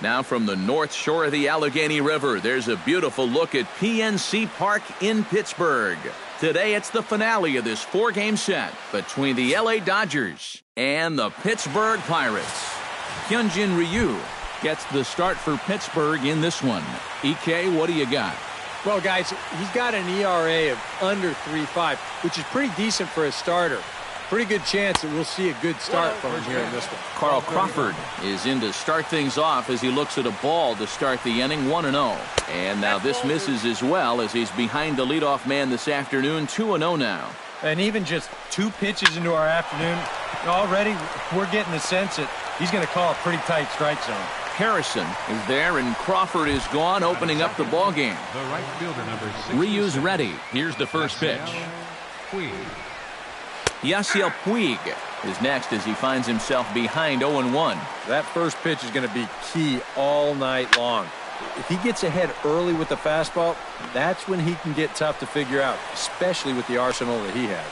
Now from the north shore of the Allegheny River, there's a beautiful look at PNC Park in Pittsburgh. Today it's the finale of this 4-game set between the LA Dodgers and the Pittsburgh Pirates. Hyunjin Ryu gets the start for Pittsburgh in this one. EK, what do you got? Well, guys, he's got an ERA of under 3.5, which is pretty decent for a starter. Pretty good chance that we'll see a good start from him here in this one. Carl Crawford is in to start things off as he looks at a ball to start the inning, 1-0. And now this misses as well as he's behind the leadoff man this afternoon, 2-0 now. And even just 2 pitches into our afternoon, already we're getting the sense that he's going to call a pretty tight strike zone. Harrison is there, and Crawford is gone, opening up the ball game. The right fielder, number 6. Ryu's ready. Here's the first pitch. Puig. Yasiel Puig is next as he finds himself behind 0-1. That first pitch is going to be key all night long. If he gets ahead early with the fastball, that's when he can get tough to figure out, especially with the arsenal that he has.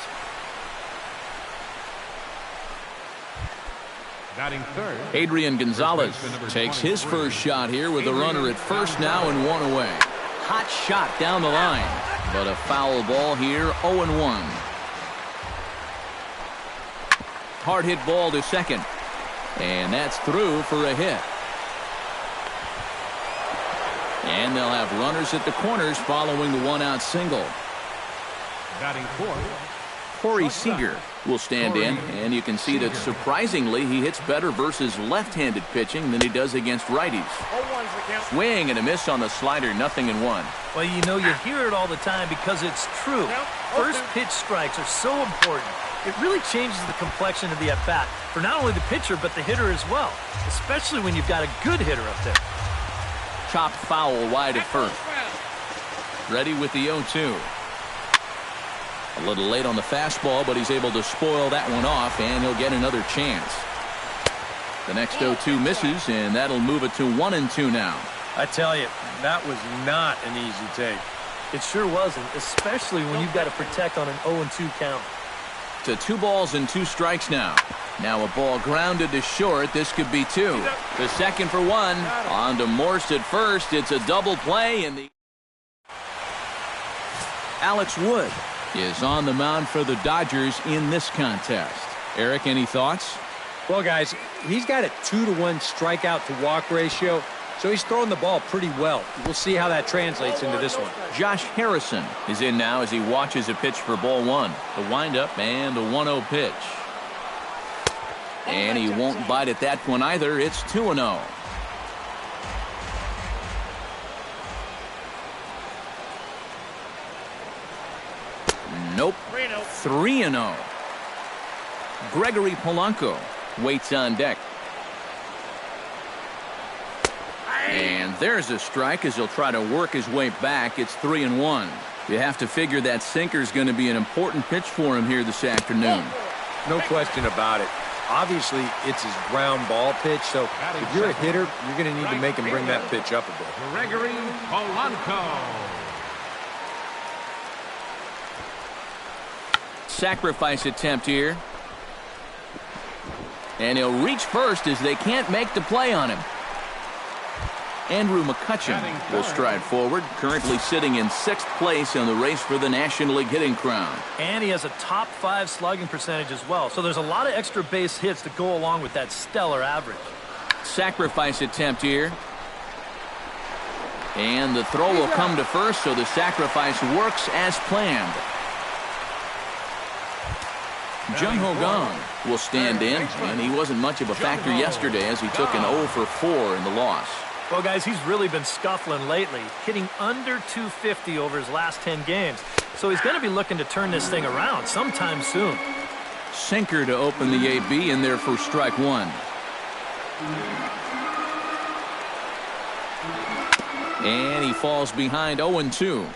Batting third. Adrian Gonzalez takes his first shot here with a runner at first now and 1 away. Hot shot down the line, but a foul ball here, 0-1. Hard hit ball to second, and that's through for a hit. And they'll have runners at the corners following the 1-out single. Batting fourth. Corey Seager will stand in, and you can see that surprisingly he hits better versus left-handed pitching than he does against righties. Swing and a miss on the slider, 0-1. Well, you know, you hear it all the time because it's true. First pitch strikes are so important. It really changes the complexion of the at-bat for not only the pitcher but the hitter as well, especially when you've got a good hitter up there. Chopped foul wide at first. Ready with the 0-2. A little late on the fastball, but he's able to spoil that one off, and he'll get another chance. The next 0-2 misses, and that'll move it to 1-2 now. I tell you, that was not an easy take. It sure wasn't, especially when you've got to protect on an 0-2 count. To 2 balls and 2 strikes now. Now a ball grounded to short. This could be 2. The second for 1. On to Morse at first. It's a double play, and the Alex Wood is on the mound for the Dodgers in this contest. Eric, any thoughts? Well, guys, he's got a 2-to-1 strikeout to walk ratio, so he's throwing the ball pretty well. We'll see how that translates into this one. Josh Harrison is in now as he watches a pitch for ball 1. The windup and a 1-0 pitch. And he won't bite at that one either. It's 2-0. Nope. 3-0. Gregory Polanco waits on deck. And there's a strike as he'll try to work his way back. It's 3-1. You have to figure that sinker's going to be an important pitch for him here this afternoon. No question about it. Obviously, it's his ground ball pitch, so if you're a hitter, you're going to need to make him bring that pitch up a bit. Gregory Polanco. Sacrifice attempt here. And he'll reach first as they can't make the play on him. Andrew McCutchen will stride forward, currently sitting in 6th place in the race for the National League hitting crown. And he has a top 5 slugging percentage as well, so there's a lot of extra base hits to go along with that stellar average. Sacrifice attempt here. And the throw will come to first, so the sacrifice works as planned. Jung Ho Kang will stand in, and he wasn't much of a factor yesterday as he took an 0 for 4 in the loss. Well, guys, he's really been scuffling lately, hitting under 250 over his last 10 games. So he's going to be looking to turn this thing around sometime soon. Sinker to open the 8B in there for strike 1. And he falls behind 0-2.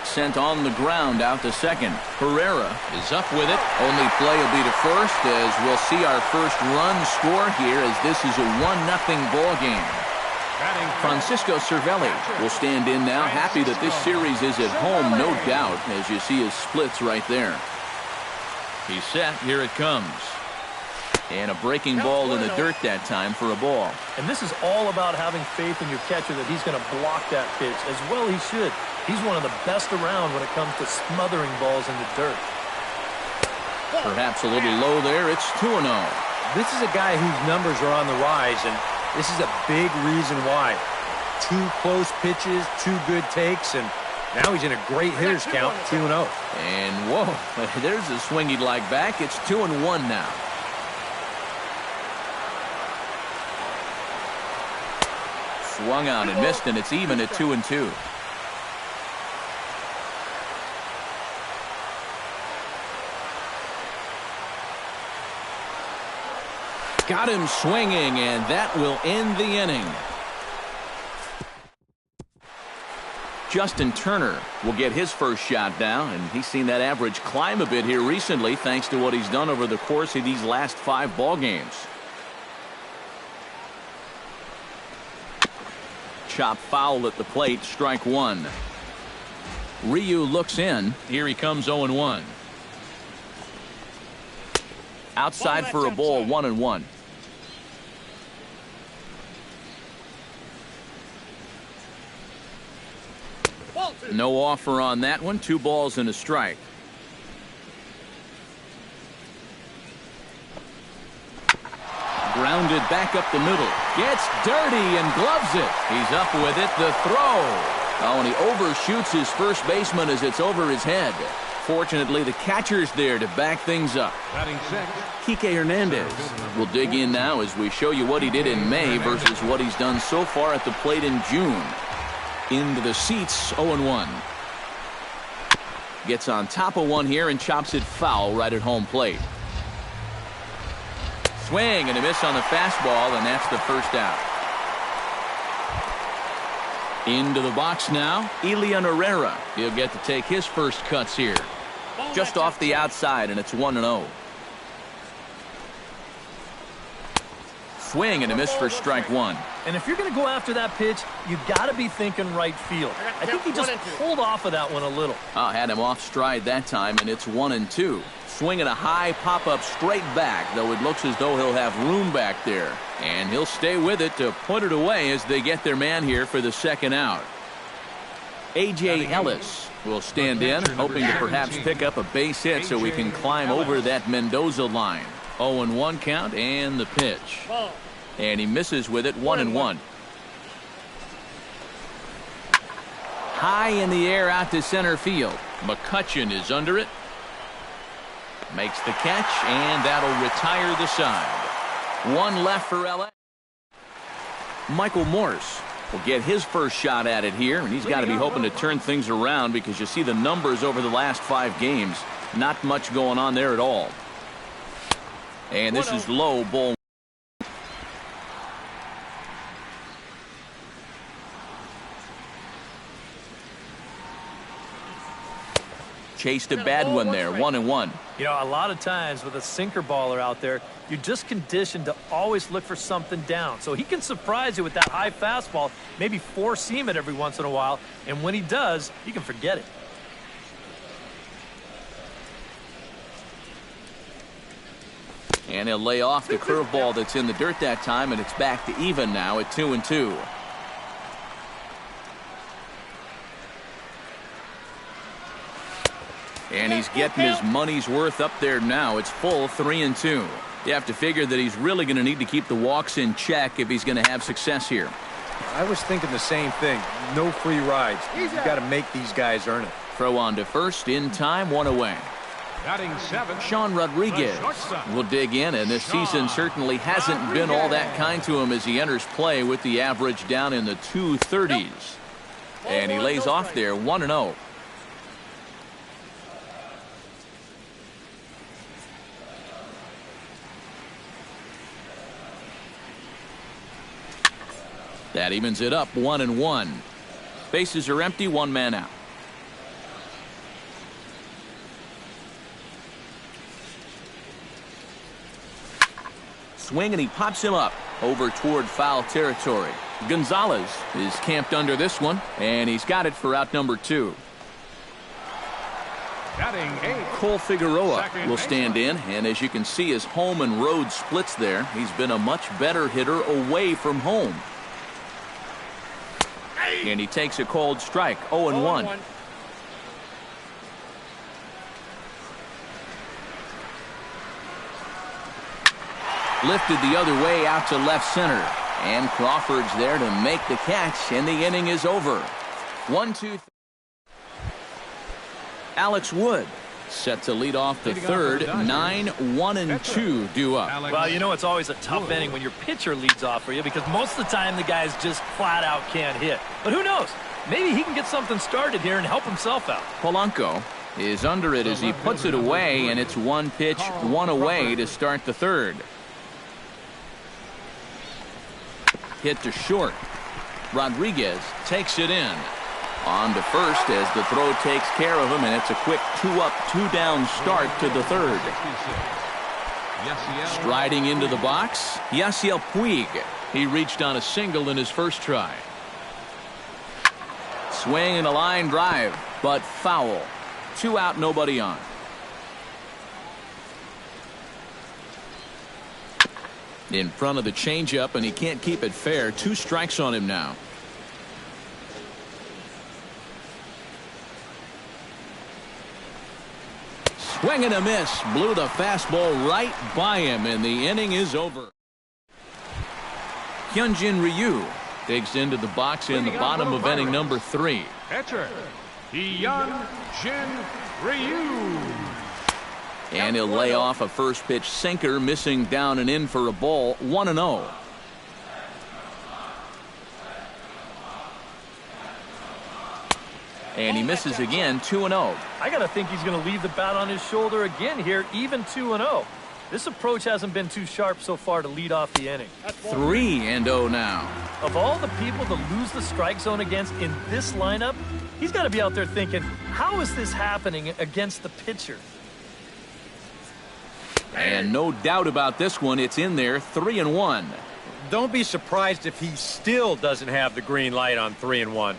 Sent on the ground out to second. Herrera is up with it. Only play will be to first as we'll see our first run score here as this is a 1-0 ball game. Francisco Cervelli will stand in now, happy that this series is at home, no doubt, as you see his splits right there. He's set. Here it comes. And a breaking ball in the dirt that time for a ball. And this is all about having faith in your catcher that he's going to block that pitch, as well he should. He's one of the best around when it comes to smothering balls in the dirt. Perhaps a little low there. It's 2-0. This is a guy whose numbers are on the rise, and this is a big reason why. 2 close pitches, 2 good takes, and now he's in a great hitter's count, 2-0. And whoa, there's a swing he'd like back. It's 2-1 now. Swung on and missed, and it's even at 2-2. Got him swinging, and that will end the inning. Justin Turner will get his first shot now, and he's seen that average climb a bit here recently thanks to what he's done over the course of these last 5 ball games. Chop foul at the plate, strike 1. Ryu looks in. Here he comes 0-1. Outside for a ball, 1-1. No offer on that one. 2 balls and a strike. Grounded back up the middle. Gets dirty and gloves it. He's up with it. The throw. Oh, and he overshoots his first baseman as it's over his head. Fortunately, the catcher's there to back things up. Kike Hernandez will dig in now as we show you what he did in May versus what he's done so far at the plate in June. Into the seats, 0-1. Gets on top of one here and chops it foul right at home plate. Swing and a miss on the fastball, and that's the first out. Into the box now, Elian Herrera. He'll get to take his first cuts here. Just off the outside, and it's 1-0. Swing and a miss for strike 1. And if you're going to go after that pitch, you got to be thinking right field. I think he just pulled off of that one a little. Had him off stride that time, and it's 1-2. Swinging a high pop-up straight back, though it looks as though he'll have room back there. And he'll stay with it to put it away as they get their man here for the second out. A.J. Ellis will stand in, hoping to perhaps pick up a base hit so he can climb over that Mendoza line. 0-1 count and the pitch. And he misses with it, 1-1. High in the air out to center field. McCutchen is under it. Makes the catch, and that'll retire the side. 1 left for L.A. Michael Morse will get his first shot at it here, and he's got to be hoping to turn things around because you see the numbers over the last 5 games. Not much going on there at all. And this is low, ball. Chased a bad one there, 1-1. You know, a lot of times with a sinker baller out there, you're just conditioned to always look for something down. So he can surprise you with that high fastball, maybe four-seam it every once in a while, and when he does, you can forget it. And he'll lay off the curveball that's in the dirt that time, and it's back to even now at 2-2. And he's getting his money's worth up there now. It's full 3-2. You have to figure that he's really going to need to keep the walks in check if he's going to have success here. I was thinking the same thing. No free rides. You've got to make these guys earn it. Throw on to first, in time, 1 away. Sean Rodriguez will dig in, and this season certainly hasn't been all that kind to him as he enters play with the average down in the 230s. And he lays off there, 1-0. That evens it up, 1-1. Bases are empty, 1 man out. Swing, and he pops him up over toward foul territory. Gonzalez is camped under this one, and he's got it for out number 2. Batting 8. Cole Figueroa will stand in, and as you can see, his home and road splits there. He's been a much better hitter away from home. And he takes a cold strike, 0-1. Lifted the other way out to left center. And Crawford's there to make the catch, and the inning is over. 1-2. Alex Wood set to lead off the third. 9-1-2 due up. Well, you know it's always a tough inning when your pitcher leads off for you because most of the time the guys just flat out can't hit. But who knows? Maybe he can get something started here and help himself out. Polanco is under it as he puts it away, and it's 1 pitch, 1 away to start the third. Hit to short. Rodriguez takes it in. On to first as the throw takes care of him, and it's a quick 2-up, 2-down start to the third. Striding into the box, Yasiel Puig. He reached on a single in his first try. Swing and a line drive, but foul. 2 out, nobody on. In front of the changeup, and he can't keep it fair. 2 strikes on him now. Swing and a miss. Blew the fastball right by him, and the inning is over. Hyunjin Ryu digs into the box in the bottom of inning number 3. Catcher, Hyunjin Ryu. And he'll lay off a first pitch sinker, missing down and in for a ball. 1-0. And he misses again. 2-0. I got to think he's going to leave the bat on his shoulder again here, even 2-0. This approach hasn't been too sharp so far to lead off the inning. 3-0 now. Of all the people to lose the strike zone against in this lineup, he's got to be out there thinking, how is this happening against the pitcher? And no doubt about this one, it's in there. 3-1. Don't be surprised if he still doesn't have the green light on 3-1.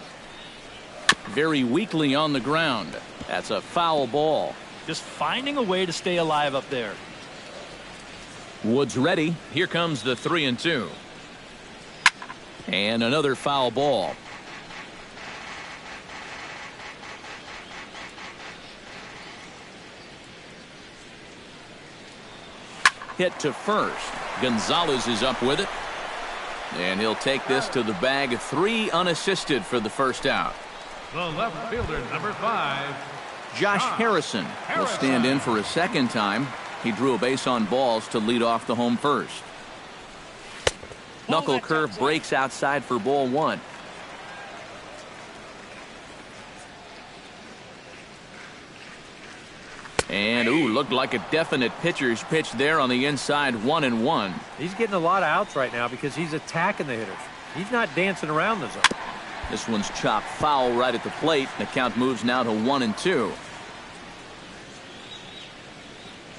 Very weakly on the ground. That's a foul ball. Just finding a way to stay alive up there. Woods ready. Here comes the 3-2. And another foul ball. Hit to first. Gonzalez is up with it. And he'll take this to the bag. 3 unassisted for the first out. The left fielder, number 5. Josh Harrison will stand in for a second time. He drew a base on balls to lead off the home first. Knuckle curve breaks outside for ball 1. And, looked like a definite pitcher's pitch there on the inside. 1-1. He's getting a lot of outs right now because he's attacking the hitters. He's not dancing around the zone. This one's chopped foul right at the plate. The count moves now to 1-2.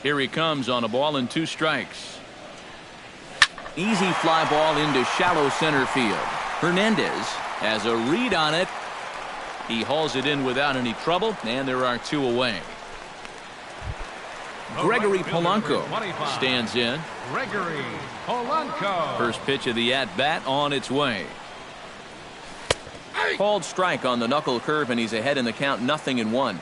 Here he comes on a ball and 2 strikes. Easy fly ball into shallow center field. Hernandez has a read on it. He hauls it in without any trouble, and there are 2 away. Gregory Polanco stands in. Gregory Polanco. First pitch of the at-bat on its way. Called strike on the knuckle curve, and he's ahead in the count, 0-1.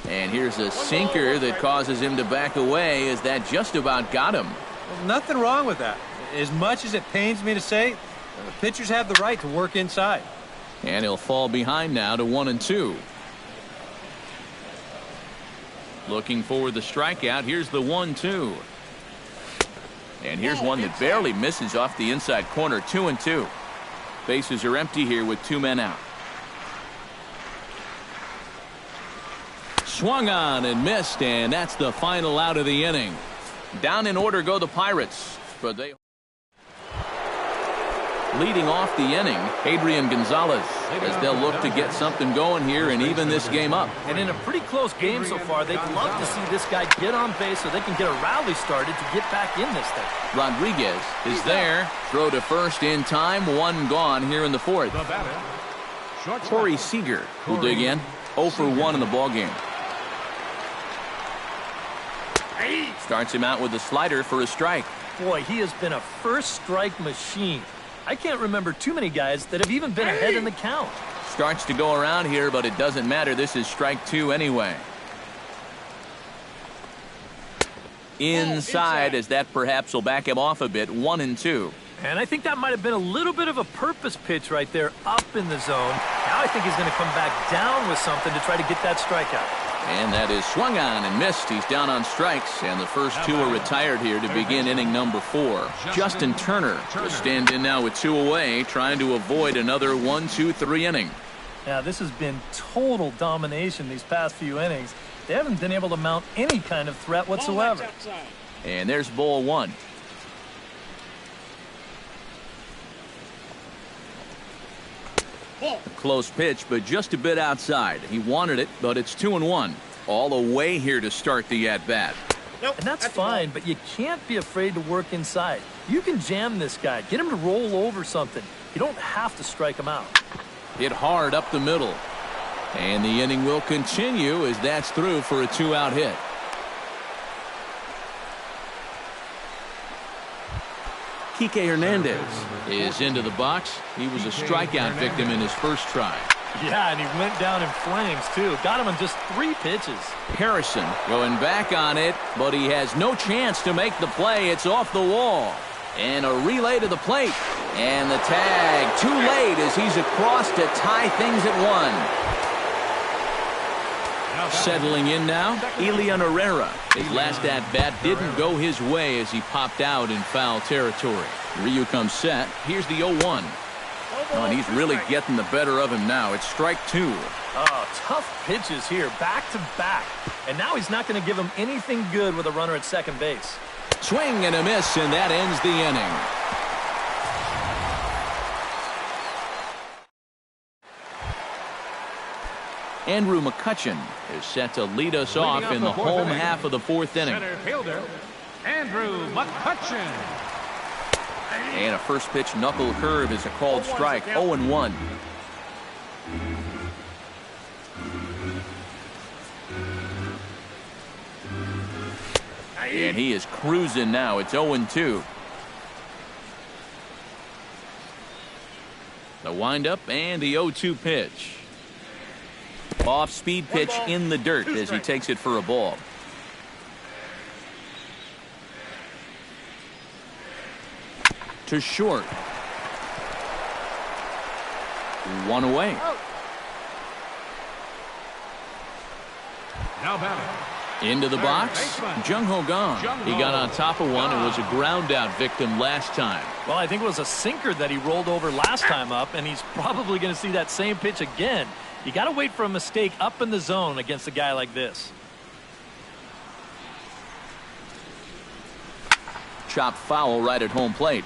And here's a sinker that causes him to back away. As that just about got him? Well, nothing wrong with that. As much as it pains me to say, pitchers have the right to work inside. And he'll fall behind now to 1-2. Looking for the strikeout. Here's the 1-2. And here's one that barely misses off the inside corner. 2-2. Bases are empty here with 2 men out. Swung on and missed, and that's the final out of the inning. Down in order go the Pirates, but they Leading off the inning, Adrian Gonzalez, as they'll look to get something going here and even this game up. And in a pretty close game so far, they'd love to see this guy get on base so they can get a rally started to get back in this thing. Rodriguez is there. Throw to first in time. One gone here in the fourth. Corey Seager will dig in. 0 for 1 in the ballgame. Starts him out with a slider for a strike. Boy, he has been a first strike machine. I can't remember too many guys that have even been ahead in the count. Starts to go around here, but it doesn't matter. This is strike 2 anyway. Inside, as that perhaps will back him off a bit. 1-2. And I think that might have been a little bit of a purpose pitch right there up in the zone. Now I think he's going to come back down with something to try to get that strikeout. And that is swung on and missed. He's down on strikes, and the first 2 are retired here to begin inning number 4. Justin Turner will stand in now with 2 away, trying to avoid another 1-2-3 inning. Yeah, this has been total domination these past few innings. They haven't been able to mount any kind of threat whatsoever. And there's ball 1. A close pitch, but just a bit outside. He wanted it, but it's 2-1. All the way here to start the at-bat. And that's fine, but you can't be afraid to work inside. You can jam this guy, get him to roll over something. You don't have to strike him out. Hit hard up the middle. And the inning will continue as that's through for a 2-out hit. Kike Hernandez is into the box. He was a strikeout victim in his first try. Yeah, and he went down in flames, too. Got him on just 3 pitches. Harrison going back on it, but he has no chance to make the play. It's off the wall. And a relay to the plate. And the tag too late as he's across to tie things at 1. Settling in now, Elian Herrera. His last at-bat didn't go his way as he popped out in foul territory. Ryu comes set. Here's the 0-1. Oh, and he's really getting the better of him now. It's strike 2. Oh, tough pitches here, back to back. And now he's not going to give him anything good with a runner at second base. Swing and a miss, and that ends the inning. Andrew McCutchen is set to lead us off in the home half of the 4th inning. Center fielder, Andrew McCutchen. And a first pitch knuckle curve is a called strike. 0-1. And he is cruising now. It's 0-2. The windup and the 0-2 pitch. Off-speed pitch in the dirt as he takes it for a ball. To short. 1 away. Now batting. Into the box, Jung Ho Kang. He got on top of one and was a ground out victim last time. Well, I think it was a sinker that he rolled over last time up, and he's probably going to see that same pitch again. You got to wait for a mistake up in the zone against a guy like this. Chopped foul right at home plate.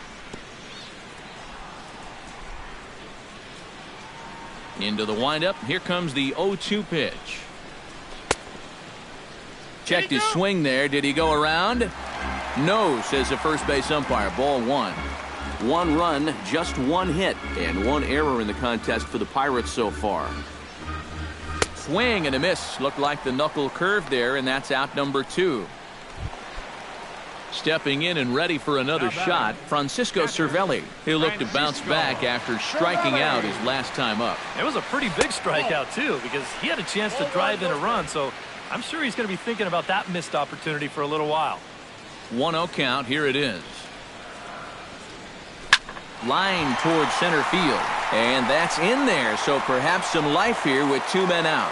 Into the windup. Here comes the 0-2 pitch. Checked his swing there. Did he go around? No, says the first base umpire. Ball 1. 1 run, just 1 hit, and 1 error in the contest for the Pirates so far. Swing and a miss. Looked like the knuckle curve there, and that's out number 2. Stepping in and ready for another shot, Francisco Cervelli. He'll look to bounce back after striking out his last time up. It was a pretty big strikeout, too, because he had a chance to drive in a run, so I'm sure he's going to be thinking about that missed opportunity for a little while. 1-0 count. Here it is. Line towards center field. And that's in there, so perhaps some life here with 2 men out.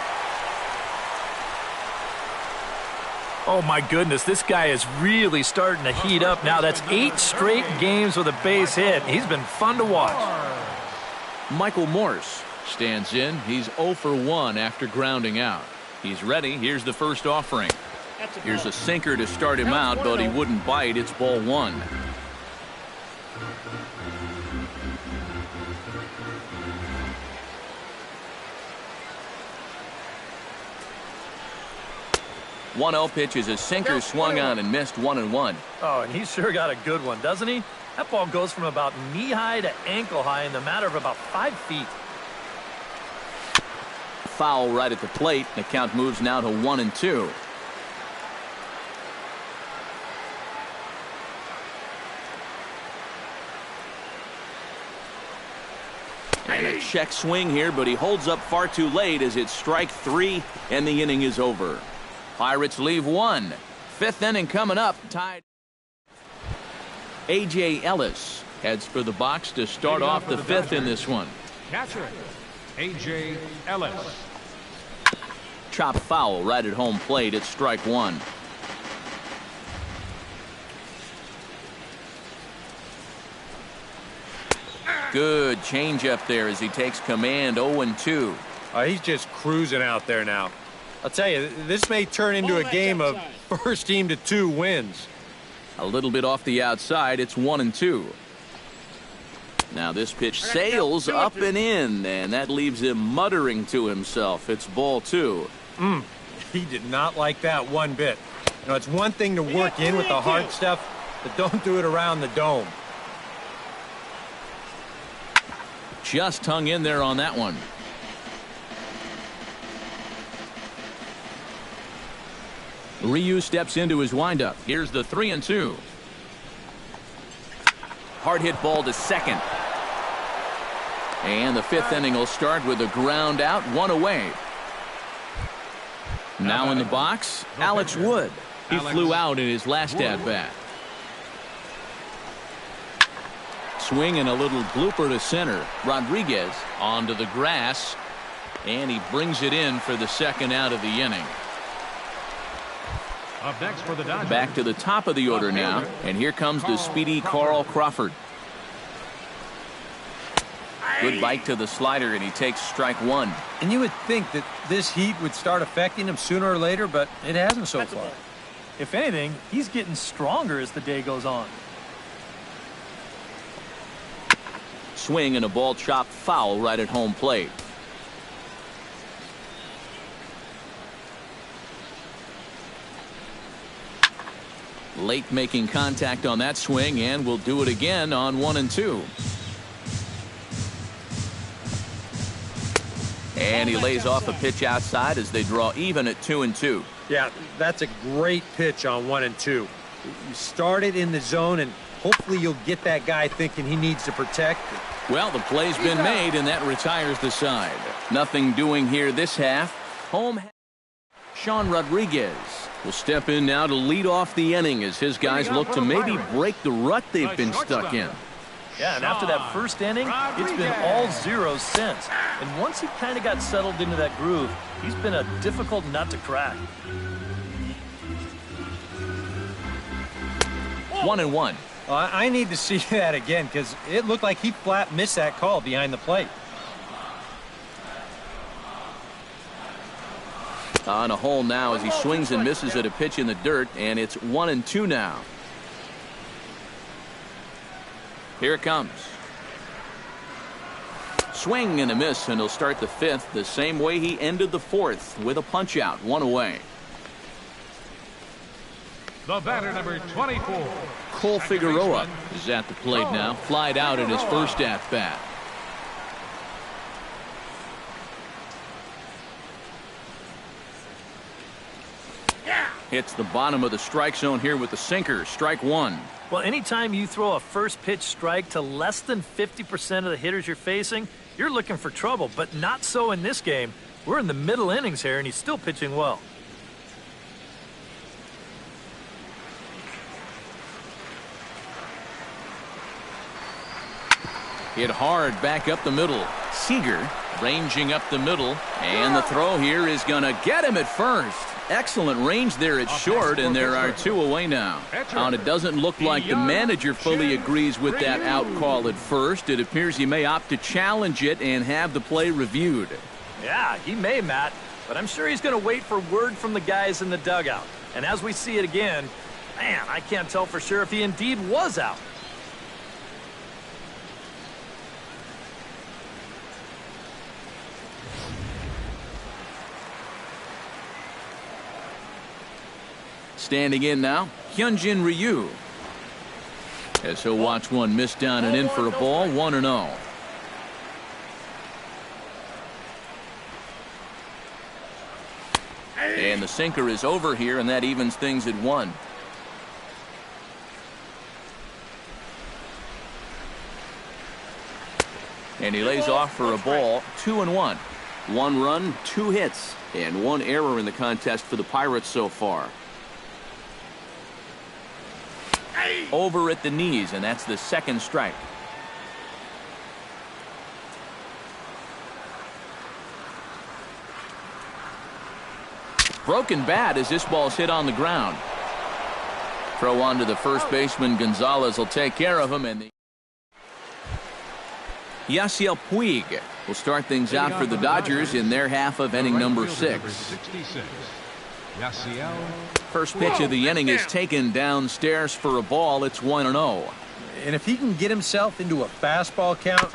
Oh, my goodness, this guy is really starting to heat up now. That's 8 straight games with a base hit. He's been fun to watch. Michael Morse stands in. He's 0 for 1 after grounding out. He's ready. Here's the first offering. Here's a sinker to start him out, but he wouldn't bite. It's ball 1. 1-0 pitch is a sinker swung on and missed 1-1. Oh, and he's sure got a good one, doesn't he? That ball goes from about knee-high to ankle-high in the matter of about 5 feet. Foul right at the plate. The count moves now to 1-2. And a check swing here, but he holds up far too late as it's strike 3 and the inning is over. Pirates leave 1. 5th inning coming up, tied. A.J. Ellis heads for the box to start off the 5th in this one. Catcher, A.J. Ellis. Chop foul right at home plate. It's strike 1. Good changeup there as he takes command. 0-2. He's just cruising out there now. I'll tell you, this may turn into a game of first team to 2 wins. A little bit off the outside. It's 1-2. Now this pitch sails up and in, and that leaves him muttering to himself. It's ball 2. He did not like that one bit. You know, it's one thing to work in with the hard stuff, but don't do it around the dome. Just hung in there on that one. Ryu steps into his windup. Here's the 3-2. Hard hit ball to second. And the 5th inning will start with a ground out, 1 away. Now in the box, Alex Wood. He flew out in his last at-bat. Swing and a little blooper to center. Rodriguez onto the grass, and he brings it in for the 2nd out of the inning. Up next for the Dodgers. Back to the top of the order now, and here comes the speedy Carl Crawford. Good bite to the slider, and he takes strike 1. And you would think that this heat would start affecting him sooner or later, but it hasn't so far. If anything, he's getting stronger as the day goes on. Swing and a ball chopped foul right at home plate. Late making contact on that swing, and will do it again on 1-2. And he lays off a pitch outside as they draw even at 2-2. Yeah, that's a great pitch on 1-2. You start it in the zone, and hopefully you'll get that guy thinking he needs to protect. Well, the play's been made, and that retires the side. Nothing doing here this half. Home. Sean Rodriguez will step in now to lead off the inning as his guys look to maybe break the rut they've been stuck in. Yeah, and after that first inning, it's been all zeros since. And once he kind of got settled into that groove, he's been a difficult nut to crack. 1-1. I need to see that again because it looked like he flat missed that call behind the plate. On a hole now as he swings and misses at a pitch in the dirt, and it's 1-2 now. Here it comes. Swing and a miss, and he'll start the 5th the same way he ended the 4th with a punch out, 1 away. The batter, number 24. Cole Figueroa is at the plate now. Flied out in his first at-bat. Hits the bottom of the strike zone here with the sinker. Strike 1. Well, anytime you throw a first pitch strike to less than 50% of the hitters you're facing, you're looking for trouble, but not so in this game. We're in the middle innings here, and he's still pitching well. Hit hard back up the middle. Seager ranging up the middle, and the throw here is going to get him at first. Excellent range there at short, and there are 2 away now. And it doesn't look like the manager fully agrees with that out call at first. It appears he may opt to challenge it and have the play reviewed. Yeah, he may, Matt, but I'm sure he's going to wait for word from the guys in the dugout. And as we see it again, man, I can't tell for sure if he indeed was out. Standing in now, Hyunjin Ryu. As he'll watch one miss down and in for a ball, 1-0. And the sinker is over here, and that evens things at 1. And he lays off for a ball, 2-1. 1 run, 2 hits, and 1 error in the contest for the Pirates so far. Over at the knees, and that's the 2nd strike. Broken bat as this ball's hit on the ground. Throw on to the first baseman. Gonzalez will take care of him, and Yasiel Puig will start things out for the Dodgers in their half of inning number 6. First pitch of the inning is taken downstairs for a ball. It's 1-0. And if he can get himself into a fastball count,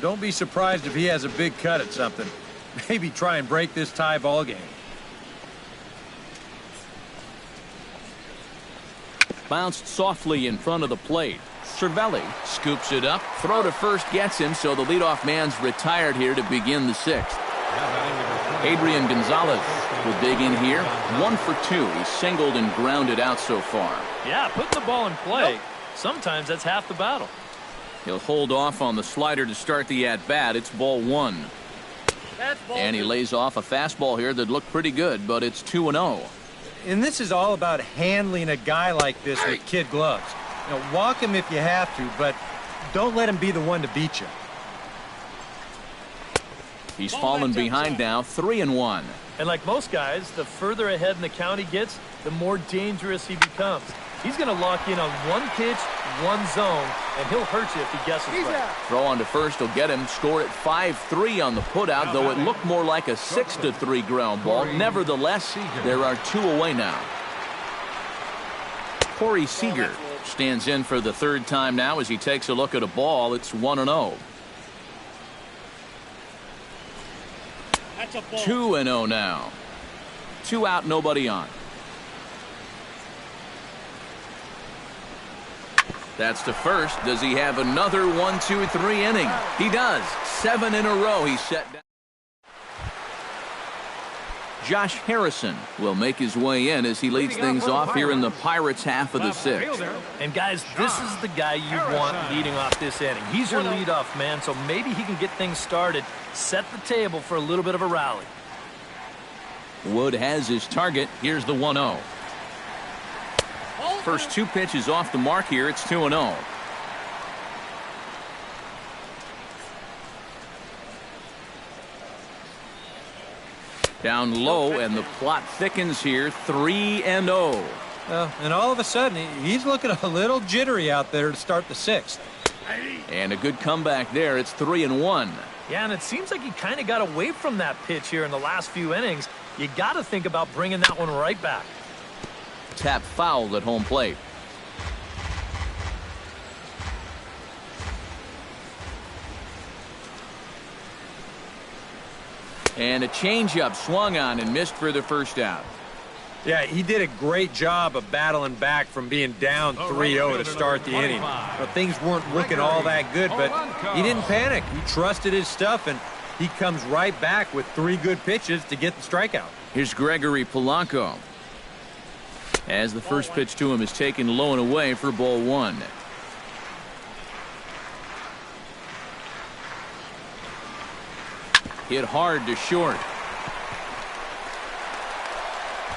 don't be surprised if he has a big cut at something. Maybe try and break this tie ball game. Bounced softly in front of the plate. Cervelli scoops it up. Throw to first gets him, so the leadoff man's retired here to begin the 6th. Adrian Gonzalez will dig in here. 1 for 2. He's singled and grounded out so far. Yeah, put the ball in play. Sometimes that's half the battle. He'll hold off on the slider to start the at-bat. It's ball 1. And he lays off a fastball here that looked pretty good, but it's 2-0. And this is all about handling a guy like this with kid gloves. You know, walk him if you have to, but don't let him be the one to beat you. He's fallen behind now, 3-1. And like most guys, the further ahead in the count he gets, the more dangerous he becomes. He's going to lock in on one pitch, one zone, and he'll hurt you if he guesses right. Throw on to first will get him. Score at 5-3 on the putout, though it looked more like a 6-3 ground ball. Nevertheless, there are 2 away now. Corey Seager stands in for the 3rd time now as he takes a look at a ball. It's 1-0. 2-0 now. 2 out, nobody on. That's to first. Does he have another 1-2-3 inning? He does. 7 in a row he's set down. Josh Harrison will make his way in as he leads things off here in the Pirates' half of the 6th. And guys, this is the guy you want leading off this inning. He's your leadoff man, so maybe he can get things started, set the table for a little bit of a rally. Wood has his target. Here's the 1-0. First 2 pitches off the mark here. It's 2-0. Down low, and the plot thickens here. 3-0. And all of a sudden, he's looking a little jittery out there to start the 6th. And a good comeback there. It's 3-1. Yeah, and it seems like he kind of got away from that pitch here in the last few innings. You got to think about bringing that one right back. Tap fouled at home plate. And a changeup swung on and missed for the first out. Yeah, he did a great job of battling back from being down 3-0 to start the inning. Well, things weren't looking all that good, but he didn't panic. He trusted his stuff, and he comes right back with 3 good pitches to get the strikeout. Here's Gregory Polanco, as the first pitch to him is taken low and away for ball 1. Hit hard to short.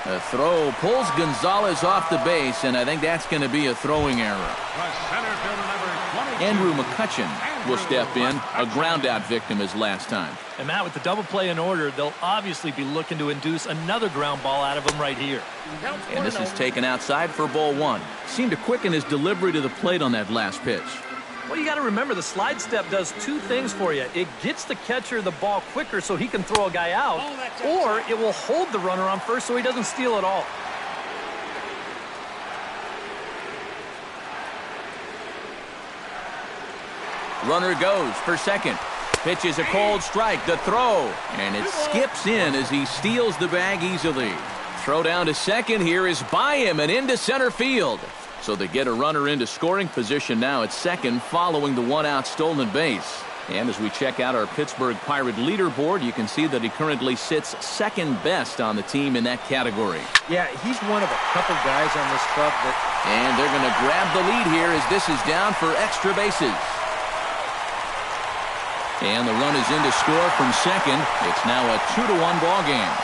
A throw pulls Gonzalez off the base, and I think that's going to be a throwing error. Andrew McCutchen will step in, a ground-out victim as last time. And Matt, with the double play in order, they'll obviously be looking to induce another ground ball out of him right here. And this is taken outside for ball 1. Seemed to quicken his delivery to the plate on that last pitch. Well, you got to remember the slide step does 2 things for you. It gets the catcher the ball quicker so he can throw a guy out, or it will hold the runner on first so he doesn't steal at all. Runner goes for second. Pitch is a cold strike. The throw, and it skips in as he steals the bag easily. throw down to second here is by him and into center field. So they get a runner into scoring position now at second following the one-out stolen base. And as we check out our Pittsburgh Pirate leaderboard, you can see that he currently sits second best on the team in that category. Yeah, he's one of a couple guys on this club that... And they're going to grab the lead here as this is down for extra bases. And the run is in to score from second. It's now a 2-1 ball game.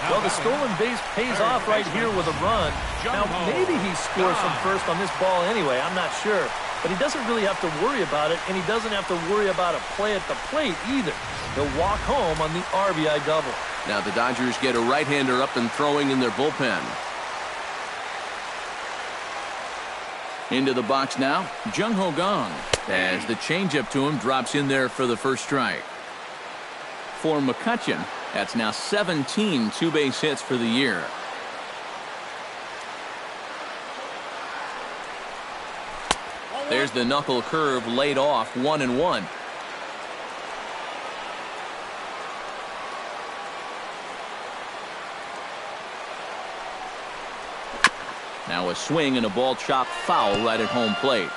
Well, the stolen base pays off right here with a run. Now, maybe he scores from first on this ball anyway. I'm not sure. But he doesn't really have to worry about it, and he doesn't have to worry about a play at the plate either. He'll walk home on the RBI double. Now the Dodgers get a right-hander up and throwing in their bullpen. Into the box now, Jung Ho Kang, as the changeup to him drops in there for the first strike. For McCutchen, that's now 17 two-base hits for the year. There's the knuckle curve laid off, 1-1. Now a swing and a ball chopped foul right at home plate.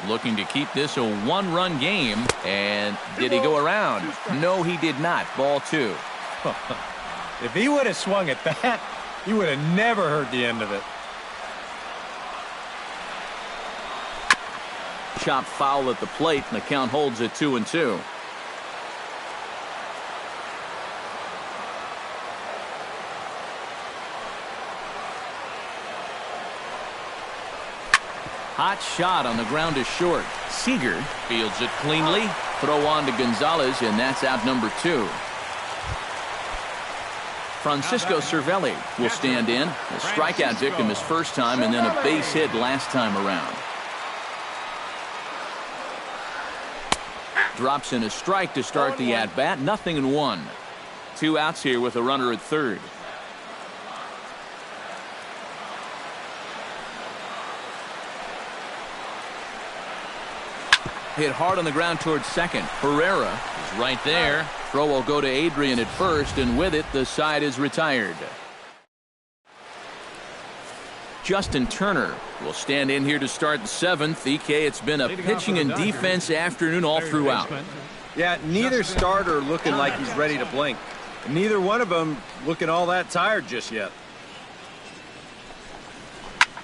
Looking to keep this a one-run game. And did he go around? No, he did not. Ball 2. If he would have swung at that, he would have never heard the end of it. Chopped foul at the plate, and the count holds at 2-2. Hot shot on the ground is short. Seager fields it cleanly. Throw on to Gonzalez, and that's out number 2. Francisco Cervelli will stand in. A strikeout victim his first time and then a base hit last time around. Drops in a strike to start the at-bat. 0-1. 2 outs here with a runner at third. Hit hard on the ground towards second. Herrera is right there. Throw will go to Adrian at first, and with it, the side is retired. Justin Turner will stand in here to start the 7th. EK, it's been a pitching and defense afternoon all throughout. Yeah, neither starter looking like he's ready to blink. And neither one of them looking all that tired just yet.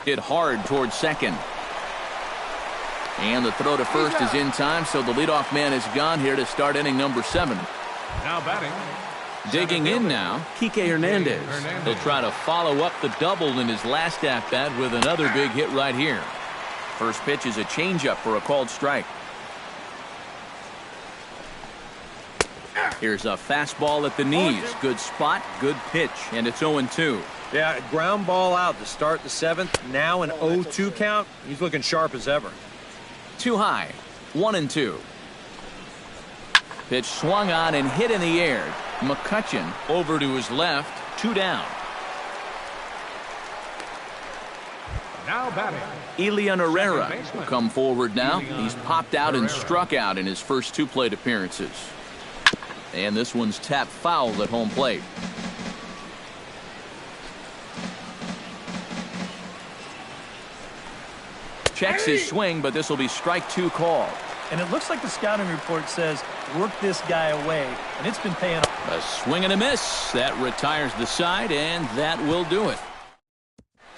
Hit hard towards second. And the throw to first is in time, so the leadoff man is gone here to start inning number 7. Now batting. Digging in now, Kike Hernandez. He'll try to follow up the double in his last at-bat with another big hit right here. First pitch is a changeup for a called strike. Here's a fastball at the knees. Good spot, good pitch, and it's 0-2. Yeah, ground ball out to start the 7th. Now an 0-2 count. He's looking sharp as ever. Too high, 1-2. Pitch swung on and hit in the air. McCutchen over to his left, 2 down. Now batting. Elian Herrera will come forward now. He's popped out and struck out in his first 2 plate appearances. And this one's tapped foul at home plate. Checks his swing, but this will be strike 2 called. And it looks like the scouting report says, work this guy away, and it's been paying off. A swing and a miss. That retires the side, and that will do it.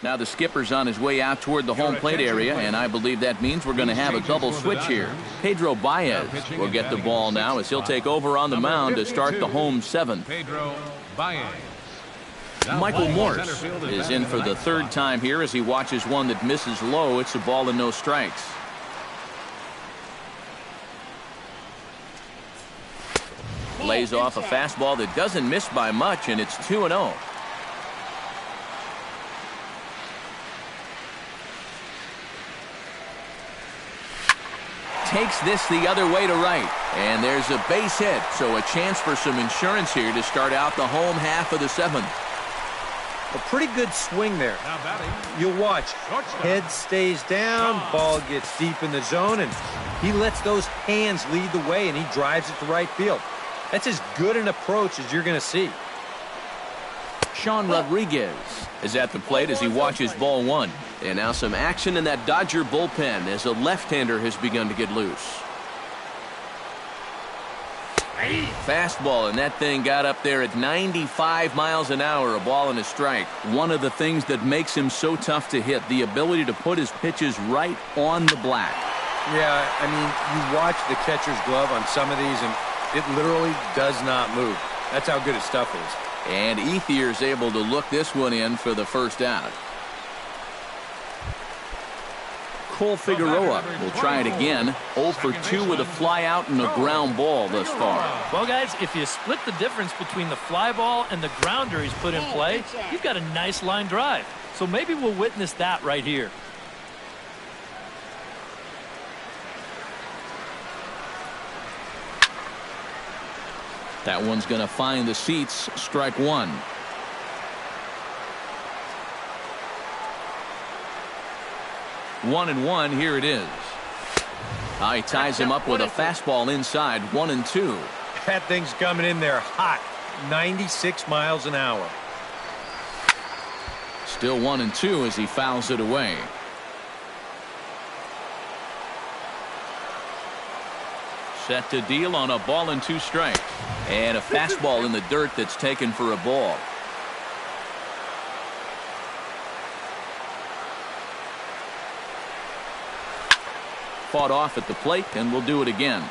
Now the skipper's on his way out toward the home plate area, and I believe that means we're going to have a double switch here. Pedro Baez will get the ball now as he'll take over on the mound to start the home 7th. Pedro Baez. Michael Morse is in for the 3rd time here as he watches one that misses low. It's a ball and no strikes. Lays off a fastball that doesn't miss by much, and it's 2-0. Takes this the other way to right, and there's a base hit, so a chance for some insurance here to start out the home half of the 7th. A pretty good swing there. Now batting. You'll watch. Shortstop. Head stays down, ball gets deep in the zone, and he lets those hands lead the way, and he drives it to right field. That's as good an approach as you're going to see. Sean Rodriguez is at the plate as he watches ball one. And now some action in that Dodger bullpen as a left-hander has begun to get loose. Fastball, and that thing got up there at 95 miles an hour, a ball and a strike. One of the things that makes him so tough to hit, the ability to put his pitches right on the black. Yeah, I mean, you watch the catcher's glove on some of these, and it literally does not move. That's how good his stuff is. And Ethier's able to look this one in for the first out. Cole Figueroa will try it again. 0 for 2 with a fly out and a ground ball thus far. Well, guys, if you split the difference between the fly ball and the grounder he's put in play, you've got a nice line drive. So maybe we'll witness that right here. That one's going to find the seats. Strike one. One and one. Here it is. He ties him up with a fastball inside. 1-2. That thing's coming in there hot. 96 miles an hour. Still 1-2 as he fouls it away. Set to deal on a ball and 2 strikes. And a fastball in the dirt that's taken for a ball. Fought off at the plate, and we'll do it again.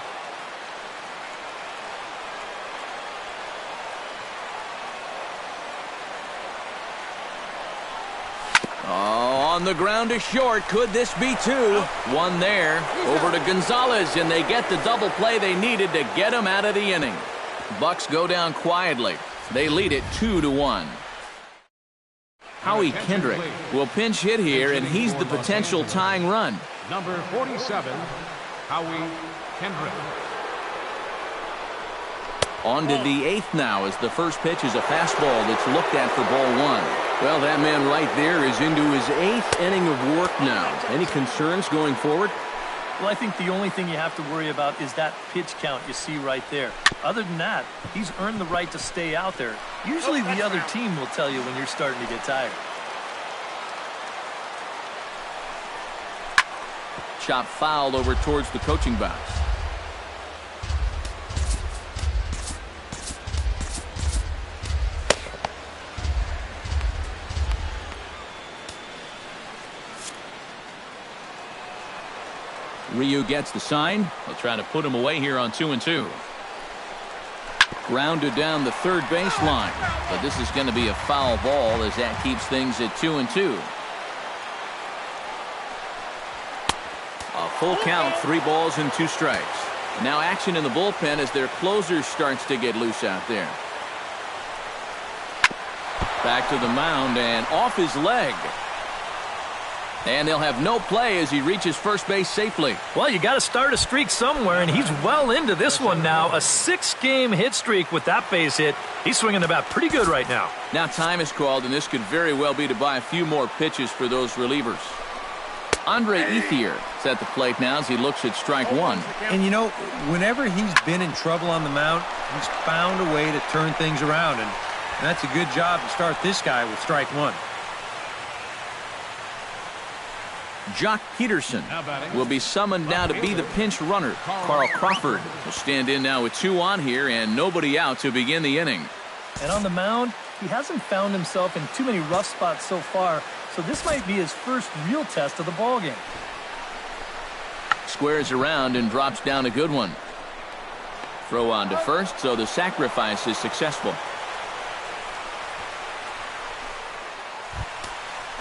On the ground to short. Could this be 2? One there. Over to Gonzalez, and they get the double play they needed to get him out of the inning. Bucks go down quietly. They lead it 2-1. Howie Kendrick will pinch hit here, and he's the potential tying run. Number 47, Howie Kendrick. On to the 8th now as the first pitch is a fastball that's looked at for ball 1. Well, that man right there is into his 8th inning of work now. Any concerns going forward? Well, I think the only thing you have to worry about is that pitch count you see right there. Other than that, he's earned the right to stay out there. Usually the other team will tell you when you're starting to get tired. Chop fouled over towards the coaching box. Ryu gets the sign. They'll try to put him away here on 2-2. Grounded down the third baseline, but this is going to be a foul ball as that keeps things at 2-2. A full count, 3 balls and 2 strikes. Now action in the bullpen as their closer starts to get loose out there. Back to the mound and off his leg. And they'll have no play as he reaches first base safely. Well, you got to start a streak somewhere, and he's well into this one now. A 6-game hit streak with that base hit. He's swinging the bat pretty good right now. Now time is called, and this could very well be to buy a few more pitches for those relievers. Andre Ethier is at the plate now as he looks at strike one. And, you know, whenever he's been in trouble on the mound, he's found a way to turn things around, and that's a good job to start this guy with strike one. Jock Peterson will be summoned now to be the pinch runner. Carl Crawford will stand in now with 2 on here and nobody out to begin the inning. And on the mound, he hasn't found himself in too many rough spots so far, so this might be his first real test of the ballgame. Squares around and drops down a good one. Throw on to first, so the sacrifice is successful.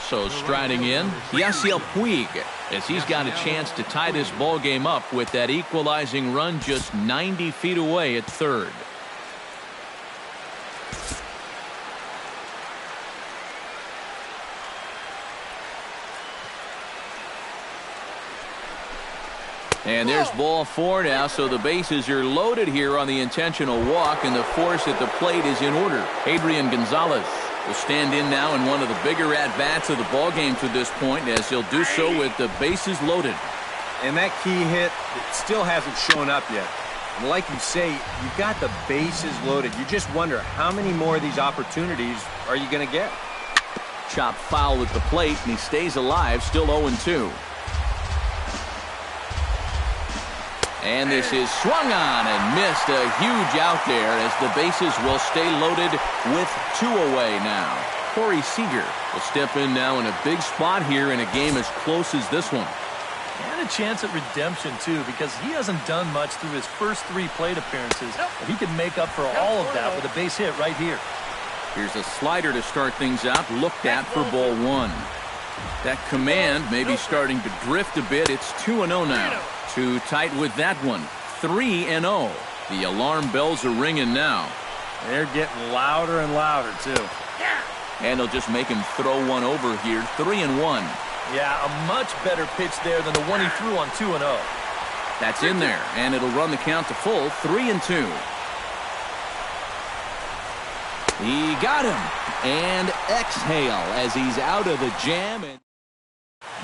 So striding in, Yasiel Puig, as he's got a chance to tie this ball game up with that equalizing run just 90 feet away at third. And there's ball 4 now, so the bases are loaded here on the intentional walk, and the force at the plate is in order. Adrian Gonzalez will stand in now in one of the bigger at-bats of the ballgame to this point, as he'll do so with the bases loaded. And that key hit, it still hasn't shown up yet. And like you say, you've got the bases loaded. You just wonder how many more of these opportunities are you going to get? Chopped foul at the plate, and he stays alive, still 0-2. And this is swung on and missed. A huge out there as the bases will stay loaded with 2 away now. Corey Seager will step in now in a big spot here in a game as close as this one. And a chance at redemption, too, because he hasn't done much through his first 3 plate appearances. But he can make up for all of that with a base hit right here. Here's a slider to start things out, looked at for ball 1. That command may be starting to drift a bit. It's 2-0 now. Too tight with that one. 3-0. The alarm bells are ringing now. They're getting louder and louder, too. And they'll just make him throw one over here. 3-1. Yeah, a much better pitch there than the one he threw on 2-0. That's in there, and it'll run the count to full. 3-2. He got him. And exhale as he's out of the jam. And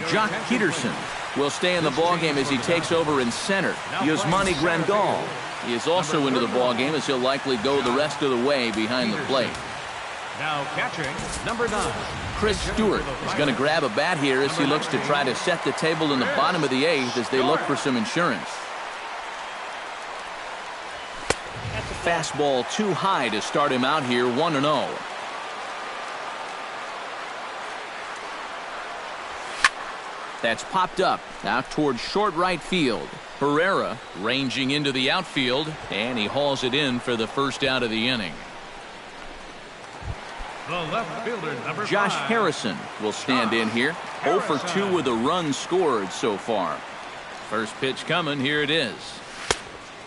Jock Peterson will stay in the ballgame as he takes over in center. Yasmani Grandal. He is also into the ballgame as he'll likely go the rest of the way behind the plate. Now catching, number 9. Chris Stewart is going to grab a bat here as he looks to try to set the table in the bottom of the 8th as they look for some insurance. Fastball too high to start him out here, 1-0. That's popped up out towards short right field. Herrera ranging into the outfield, and he hauls it in for the first out of the inning. The left fielder, number Josh 5. Harrison will stand in here. 0 for 2 with a run scored so far. First pitch coming, here it is.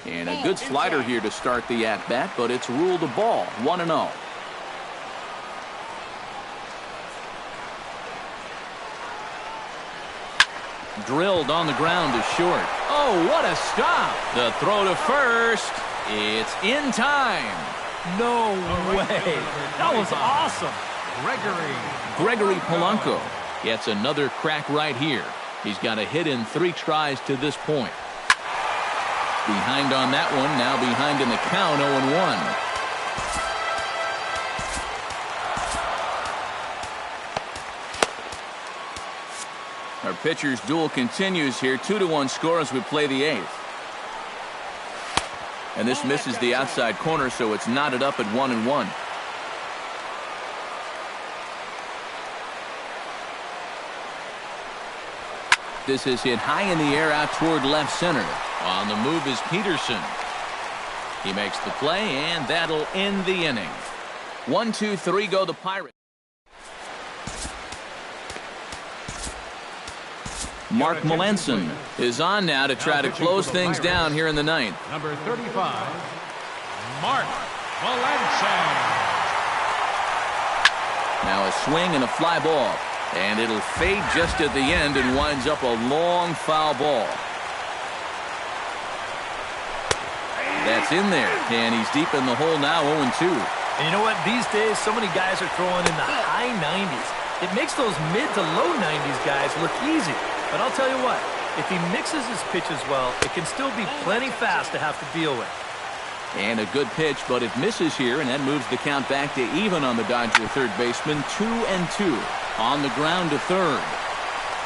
And a good slider here to start the at-bat, but it's ruled a ball, 1-0. Drilled on the ground to short. Oh, what a stop. The throw to first. It's in time. No way. That was awesome. Gregory Polanco gets another crack right here. He's got a hit in 3 tries to this point. Behind on that one, now behind in the count, 0-1. Our pitcher's duel continues here. 2-1 score as we play the 8th. And this misses the outside corner, so it's knotted up at 1-1. This is hit high in the air out toward left center. On the move is Peterson. He makes the play, and that'll end the inning. 1-2-3 go the Pirates. Mark Melanson is on now to try to close things down here in the 9th. Number 35, Mark Melanson. Now a swing and a fly ball. And it'll fade just at the end and winds up a long foul ball. That's in there, and he's deep in the hole now, 0-2. And you know what? These days, so many guys are throwing in the high 90s. It makes those mid to low 90s guys look easy. But I'll tell you what, if he mixes his pitches well, it can still be plenty fast to have to deal with. And a good pitch, but it misses here, and that moves the count back to even on the Dodger third baseman, 2-2. On the ground to third.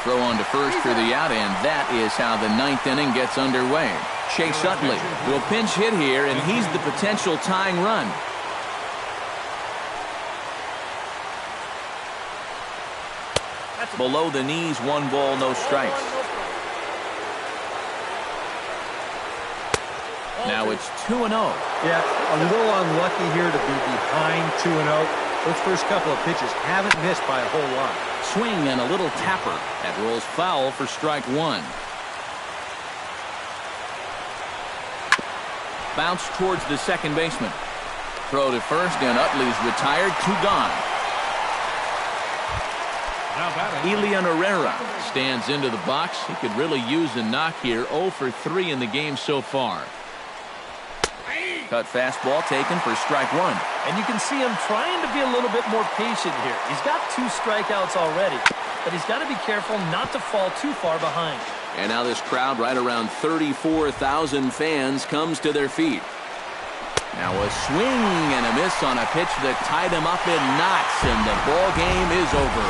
Throw on to first for the out, and that is how the 9th inning gets underway. Chase Utley will pinch hit here, and he's the potential tying run. Below the knees, 1 ball, no strikes. Now it's 2-0. Yeah, a little unlucky here to be behind 2-0. Those first couple of pitches haven't missed by a whole lot. Swing and a little tapper. That rolls foul for strike 1. Bounce towards the second baseman. Throw to first, and Utley's retired. 2 gone. Elian Herrera stands into the box. He could really use a knock here. 0 for 3 in the game so far. Cut fastball taken for strike one. And you can see him trying to be a little bit more patient here. He's got 2 strikeouts already, but he's got to be careful not to fall too far behind. And now this crowd, right around 34,000 fans, comes to their feet. Now a swing and a miss on a pitch that tied him up in knots, and the ball game is over.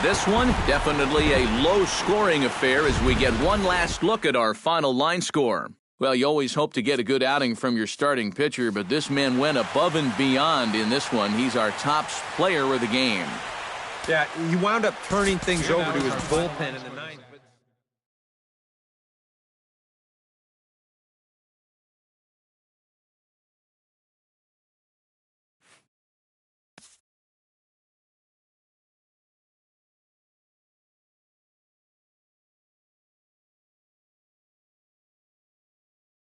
This one, definitely a low-scoring affair as we get one last look at our final line score. Well, you always hope to get a good outing from your starting pitcher, but this man went above and beyond in this one. He's our top player of the game. Yeah, he wound up turning things over to his bullpen in the ninth.